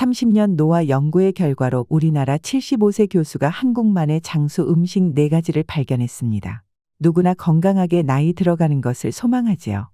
30년 노화 연구의 결과로 우리나라 75세 교수가 한국만의 장수 음식 4가지를 발견했습니다. 누구나 건강하게 나이 들어가는 것을 소망하지요.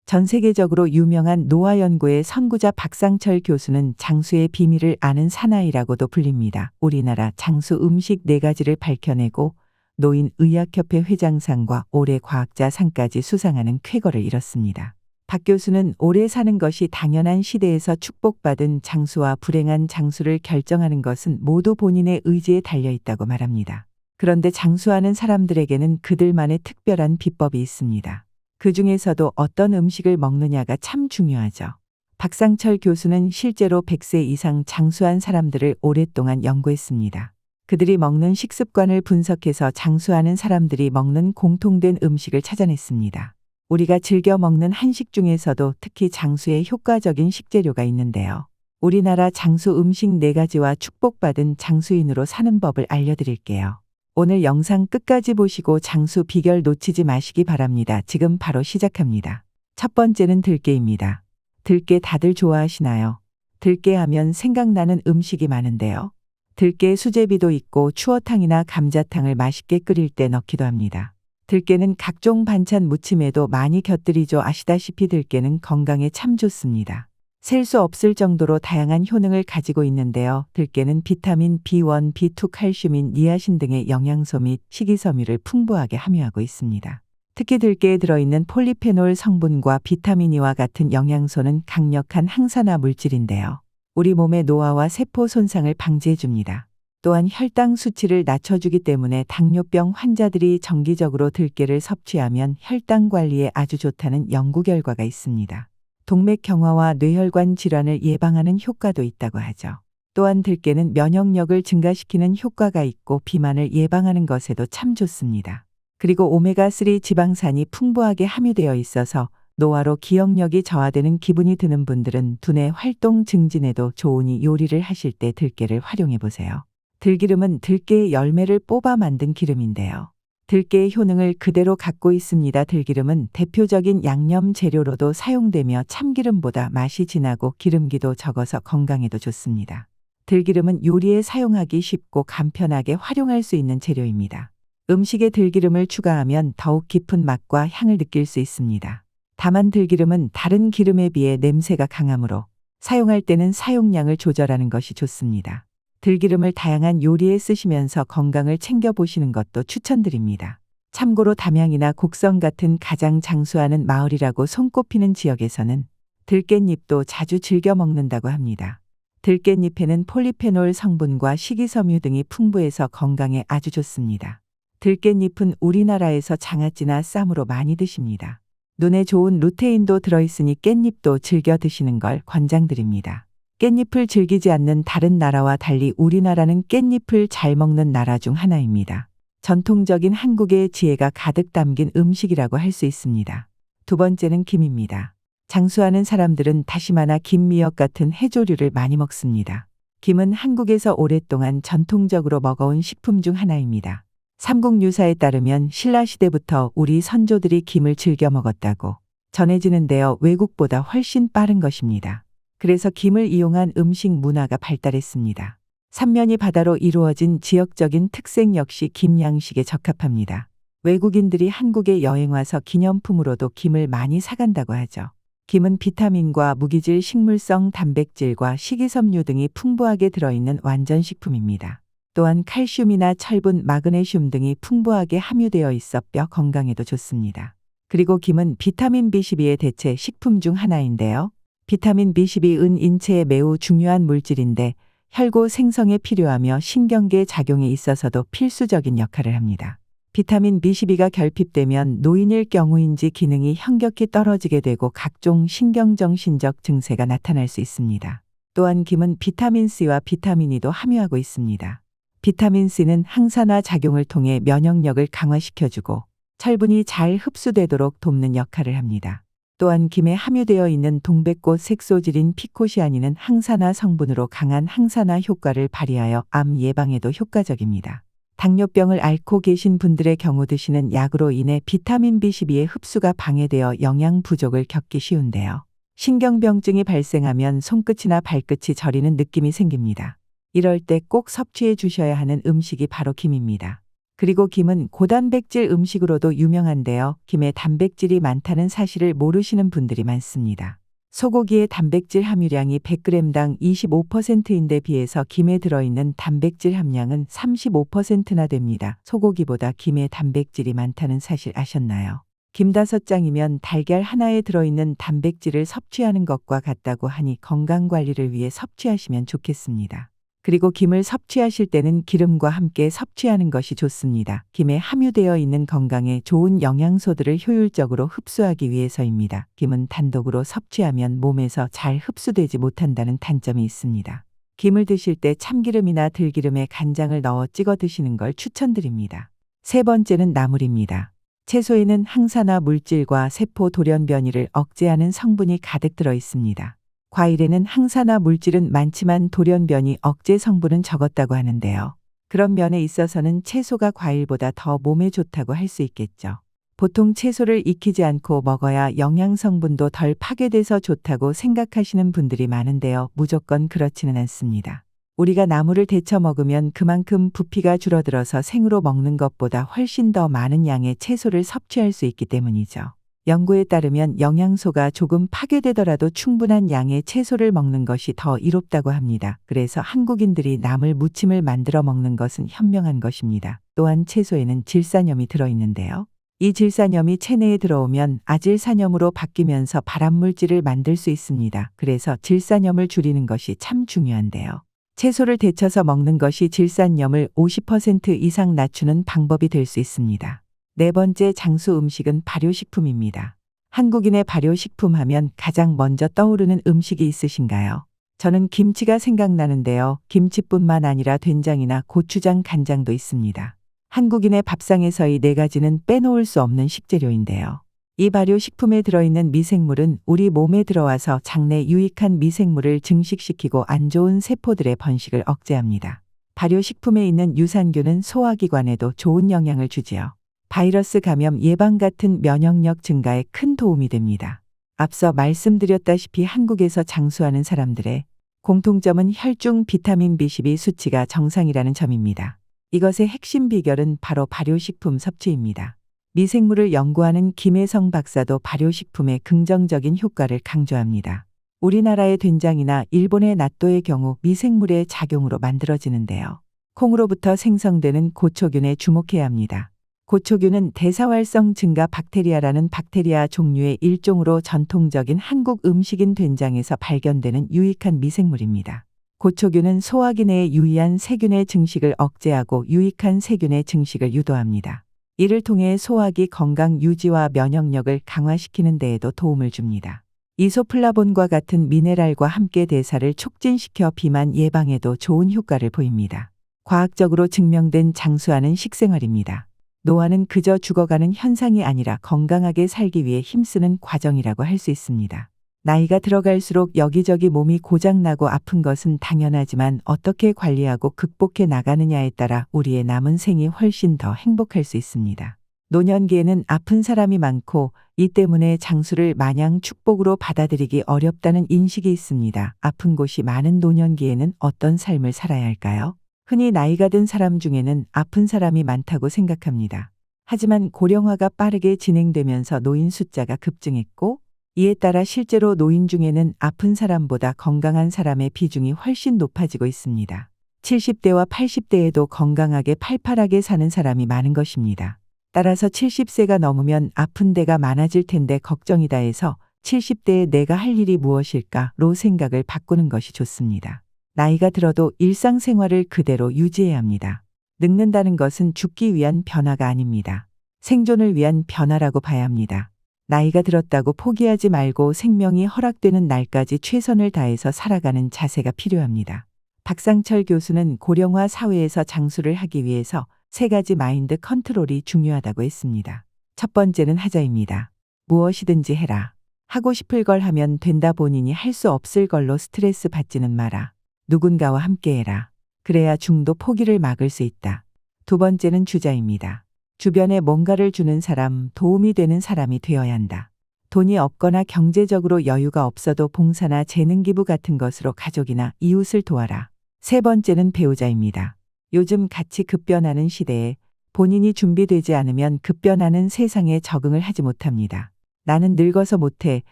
전 세계적으로 유명한 노화 연구의 선구자 박상철 교수는 장수의 비밀을 아는 사나이라고도 불립니다. 우리나라 장수 음식 4가지를 밝혀내고 노인의학협회 회장상과 올해 과학자상까지 수상하는 쾌거를 이뤘습니다. 박 교수는 오래 사는 것이 당연한 시대에서 축복받은 장수와 불행한 장수를 결정하는 것은 모두 본인의 의지에 달려있다고 말합니다. 그런데 장수하는 사람들에게는 그들만의 특별한 비법이 있습니다. 그 중에서도 어떤 음식을 먹느냐가 참 중요하죠. 박상철 교수는 실제로 100세 이상 장수한 사람들을 오랫동안 연구했습니다. 그들이 먹는 식습관을 분석해서 장수하는 사람들이 먹는 공통된 음식을 찾아냈습니다. 우리가 즐겨 먹는 한식 중에서도 특히 장수에 효과적인 식재료가 있는데요. 우리나라 장수 음식 4가지와 축복받은 장수인으로 사는 법을 알려드릴게요. 오늘 영상 끝까지 보시고 장수 비결 놓치지 마시기 바랍니다. 지금 바로 시작합니다. 첫 번째는 들깨입니다. 들깨 다들 좋아하시나요? 들깨 하면 생각나는 음식이 많은데요. 들깨 수제비도 있고 추어탕이나 감자탕을 맛있게 끓일 때 넣기도 합니다. 들깨는 각종 반찬 무침에도 많이 곁들이죠. 아시다시피 들깨는 건강에 참 좋습니다. 셀 수 없을 정도로 다양한 효능을 가지고 있는데요. 들깨는 비타민 B1, B2, 칼슘인, 니아신 등의 영양소 및 식이섬유를 풍부하게 함유하고 있습니다. 특히 들깨에 들어있는 폴리페놀 성분과 비타민 E와 같은 영양소는 강력한 항산화 물질인데요. 우리 몸의 노화와 세포 손상을 방지해줍니다. 또한 혈당 수치를 낮춰주기 때문에 당뇨병 환자들이 정기적으로 들깨를 섭취하면 혈당 관리에 아주 좋다는 연구 결과가 있습니다. 동맥 경화와 뇌혈관 질환을 예방하는 효과도 있다고 하죠. 또한 들깨는 면역력을 증가시키는 효과가 있고 비만을 예방하는 것에도 참 좋습니다. 그리고 오메가3 지방산이 풍부하게 함유되어 있어서 노화로 기억력이 저하되는 기분이 드는 분들은 두뇌 활동 증진에도 좋으니 요리를 하실 때 들깨를 활용해 보세요. 들기름은 들깨의 열매를 뽑아 만든 기름인데요. 들깨의 효능을 그대로 갖고 있습니다. 들기름은 대표적인 양념 재료로도 사용되며 참기름보다 맛이 진하고 기름기도 적어서 건강에도 좋습니다. 들기름은 요리에 사용하기 쉽고 간편하게 활용할 수 있는 재료입니다. 음식에 들기름을 추가하면 더욱 깊은 맛과 향을 느낄 수 있습니다. 다만 들기름은 다른 기름에 비해 냄새가 강하므로 사용할 때는 사용량을 조절하는 것이 좋습니다. 들기름을 다양한 요리에 쓰시면서 건강을 챙겨보시는 것도 추천드립니다. 참고로 담양이나 곡성 같은 가장 장수하는 마을이라고 손꼽히는 지역에서는 들깻잎도 자주 즐겨 먹는다고 합니다. 들깻잎에는 폴리페놀 성분과 식이섬유 등이 풍부해서 건강에 아주 좋습니다. 들깻잎은 우리나라에서 장아찌나 쌈으로 많이 드십니다. 눈에 좋은 루테인도 들어있으니 깻잎도 즐겨 드시는 걸 권장드립니다. 깻잎을 즐기지 않는 다른 나라와 달리 우리나라는 깻잎을 잘 먹는 나라 중 하나입니다. 전통적인 한국의 지혜가 가득 담긴 음식이라고 할 수 있습니다. 두 번째는 김입니다. 장수하는 사람들은 다시마나 김미역 같은 해조류를 많이 먹습니다. 김은 한국에서 오랫동안 전통적으로 먹어온 식품 중 하나입니다. 삼국유사에 따르면 신라시대부터 우리 선조들이 김을 즐겨 먹었다고 전해지는데요. 외국보다 훨씬 빠른 것입니다. 그래서 김을 이용한 음식 문화가 발달했습니다. 삼면이 바다로 이루어진 지역적인 특색 역시 김 양식에 적합합니다. 외국인들이 한국에 여행 와서 기념품으로도 김을 많이 사간다고 하죠. 김은 비타민과 무기질 식물성 단백질과 식이섬유 등이 풍부하게 들어있는 완전식품입니다. 또한 칼슘이나 철분, 마그네슘 등이 풍부하게 함유되어 있어 뼈 건강에도 좋습니다. 그리고 김은 비타민 B12의 대체 식품 중 하나인데요. 비타민 B12은 인체에 매우 중요한 물질인데 혈고 생성에 필요하며 신경계 작용에 있어서도 필수적인 역할을 합니다. 비타민 B12가 결핍되면 노인일 경우인지 기능이 현격히 떨어지게 되고 각종 신경정신적 증세가 나타날 수 있습니다. 또한 김은 비타민 C와 비타민 E도 함유하고 있습니다. 비타민 C는 항산화 작용을 통해 면역력을 강화시켜주고 철분이 잘 흡수되도록 돕는 역할을 합니다. 또한 김에 함유되어 있는 동백꽃 색소질인 피코시아닌은 항산화 성분으로 강한 항산화 효과를 발휘하여 암 예방에도 효과적입니다. 당뇨병을 앓고 계신 분들의 경우 드시는 약으로 인해 비타민 B12의 흡수가 방해되어 영양 부족을 겪기 쉬운데요. 신경병증이 발생하면 손끝이나 발끝이 저리는 느낌이 생깁니다. 이럴 때 꼭 섭취해 주셔야 하는 음식이 바로 김입니다. 그리고 김은 고단백질 음식으로도 유명한데요. 김에 단백질이 많다는 사실을 모르시는 분들이 많습니다. 소고기의 단백질 함유량이 100g당 25%인데 비해서 김에 들어있는 단백질 함량은 35%나 됩니다. 소고기보다 김에 단백질이 많다는 사실 아셨나요? 김 5장이면 달걀 하나에 들어있는 단백질을 섭취하는 것과 같다고 하니 건강관리를 위해 섭취하시면 좋겠습니다. 그리고 김을 섭취하실 때는 기름과 함께 섭취하는 것이 좋습니다. 김에 함유되어 있는 건강에 좋은 영양소들을 효율적으로 흡수하기 위해서입니다. 김은 단독으로 섭취하면 몸에서 잘 흡수되지 못한다는 단점이 있습니다. 김을 드실 때 참기름이나 들기름에 간장을 넣어 찍어 드시는 걸 추천드립니다. 세 번째는 나물입니다. 채소에는 항산화 물질과 세포 돌연변이를 억제하는 성분이 가득 들어 있습니다. 과일에는 항산화 물질은 많지만 돌연변이 억제 성분은 적었다고 하는데요. 그런 면에 있어서는 채소가 과일보다 더 몸에 좋다고 할 수 있겠죠. 보통 채소를 익히지 않고 먹어야 영양 성분도 덜 파괴돼서 좋다고 생각하시는 분들이 많은데요. 무조건 그렇지는 않습니다. 우리가 나물을 데쳐 먹으면 그만큼 부피가 줄어들어서 생으로 먹는 것보다 훨씬 더 많은 양의 채소를 섭취할 수 있기 때문이죠. 연구에 따르면 영양소가 조금 파괴되더라도 충분한 양의 채소를 먹는 것이 더 이롭다고 합니다. 그래서 한국인들이 나물 무침을 만들어 먹는 것은 현명한 것입니다. 또한 채소에는 질산염이 들어있는데요. 이 질산염이 체내에 들어오면 아질산염으로 바뀌면서 발암물질을 만들 수 있습니다. 그래서 질산염을 줄이는 것이 참 중요한데요. 채소를 데쳐서 먹는 것이 질산염을 50% 이상 낮추는 방법이 될 수 있습니다. 네 번째 장수 음식은 발효식품입니다. 한국인의 발효식품 하면 가장 먼저 떠오르는 음식이 있으신가요? 저는 김치가 생각나는데요. 김치뿐만 아니라 된장이나 고추장, 간장도 있습니다. 한국인의 밥상에서 이 네 가지는 빼놓을 수 없는 식재료인데요. 이 발효식품에 들어있는 미생물은 우리 몸에 들어와서 장내 유익한 미생물을 증식시키고 안 좋은 세포들의 번식을 억제합니다. 발효식품에 있는 유산균은 소화기관에도 좋은 영향을 주지요. 바이러스 감염 예방 같은 면역력 증가에 큰 도움이 됩니다. 앞서 말씀드렸다시피 한국에서 장수하는 사람들의 공통점은 혈중 비타민 B12 수치가 정상이라는 점입니다. 이것의 핵심 비결은 바로 발효식품 섭취입니다. 미생물을 연구하는 김혜성 박사도 발효식품의 긍정적인 효과를 강조합니다. 우리나라의 된장이나 일본의 나또의 경우 미생물의 작용으로 만들어지는데요. 콩으로부터 생성되는 고초균에 주목해야 합니다. 고초균은 대사활성 증가 박테리아라는 박테리아 종류의 일종으로 전통적인 한국 음식인 된장에서 발견되는 유익한 미생물입니다. 고초균은 소화기 내에 유의한 세균의 증식을 억제하고 유익한 세균의 증식을 유도합니다. 이를 통해 소화기 건강 유지와 면역력을 강화시키는 데에도 도움을 줍니다. 이소플라본과 같은 미네랄과 함께 대사를 촉진시켜 비만 예방에도 좋은 효과를 보입니다. 과학적으로 증명된 장수하는 식생활입니다. 노화는 그저 죽어가는 현상이 아니라 건강하게 살기 위해 힘쓰는 과정이라고 할 수 있습니다. 나이가 들어갈수록 여기저기 몸이 고장나고 아픈 것은 당연하지만 어떻게 관리하고 극복해 나가느냐에 따라 우리의 남은 생이 훨씬 더 행복할 수 있습니다. 노년기에는 아픈 사람이 많고 이 때문에 장수를 마냥 축복으로 받아들이기 어렵다는 인식이 있습니다. 아픈 곳이 많은 노년기에는 어떤 삶을 살아야 할까요? 흔히 나이가 든 사람 중에는 아픈 사람이 많다고 생각합니다. 하지만 고령화가 빠르게 진행되면서 노인 숫자가 급증했고 이에 따라 실제로 노인 중에는 아픈 사람보다 건강한 사람의 비중이 훨씬 높아지고 있습니다. 70대와 80대에도 건강하게 팔팔하게 사는 사람이 많은 것입니다. 따라서 70세가 넘으면 아픈 데가 많아질 텐데 걱정이다 해서 70대에 내가 할 일이 무엇일까로 생각을 바꾸는 것이 좋습니다. 나이가 들어도 일상생활을 그대로 유지해야 합니다. 늙는다는 것은 죽기 위한 변화가 아닙니다. 생존을 위한 변화라고 봐야 합니다. 나이가 들었다고 포기하지 말고 생명이 허락되는 날까지 최선을 다해서 살아가는 자세가 필요합니다. 박상철 교수는 고령화 사회에서 장수를 하기 위해서 3가지 마인드 컨트롤이 중요하다고 했습니다. 첫 번째는 하자입니다. 무엇이든지 해라. 하고 싶을 걸 하면 된다. 본인이 할 수 없을 걸로 스트레스 받지는 마라. 누군가와 함께해라. 그래야 중도 포기를 막을 수 있다. 두 번째는 주자입니다. 주변에 뭔가를 주는 사람, 도움이 되는 사람이 되어야 한다. 돈이 없거나 경제적으로 여유가 없어도 봉사나 재능 기부 같은 것으로 가족이나 이웃을 도와라. 세 번째는 배우자입니다. 요즘 같이 급변하는 시대에 본인이 준비되지 않으면 급변하는 세상에 적응을 하지 못합니다. 나는 늙어서 못해,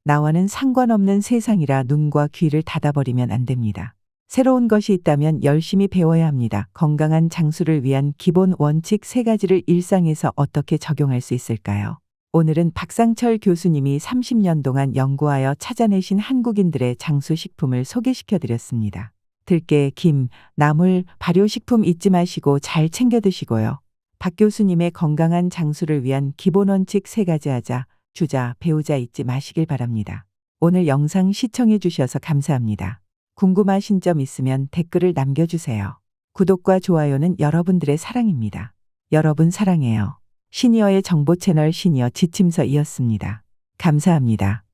나와는 상관없는 세상이라 눈과 귀를 닫아버리면 안 됩니다. 새로운 것이 있다면 열심히 배워야 합니다. 건강한 장수를 위한 기본 원칙 3가지를 일상에서 어떻게 적용할 수 있을까요? 오늘은 박상철 교수님이 30년 동안 연구하여 찾아내신 한국인들의 장수 식품을 소개시켜 드렸습니다. 들깨, 김, 나물, 발효식품 잊지 마시고 잘 챙겨 드시고요. 박 교수님의 건강한 장수를 위한 기본 원칙 3가지 하자, 주자, 배우자 잊지 마시길 바랍니다. 오늘 영상 시청해 주셔서 감사합니다. 궁금하신 점 있으면 댓글을 남겨주세요. 구독과 좋아요는 여러분들의 사랑입니다. 여러분 사랑해요. 시니어의 정보 채널 시니어 지침서이었습니다. 감사합니다.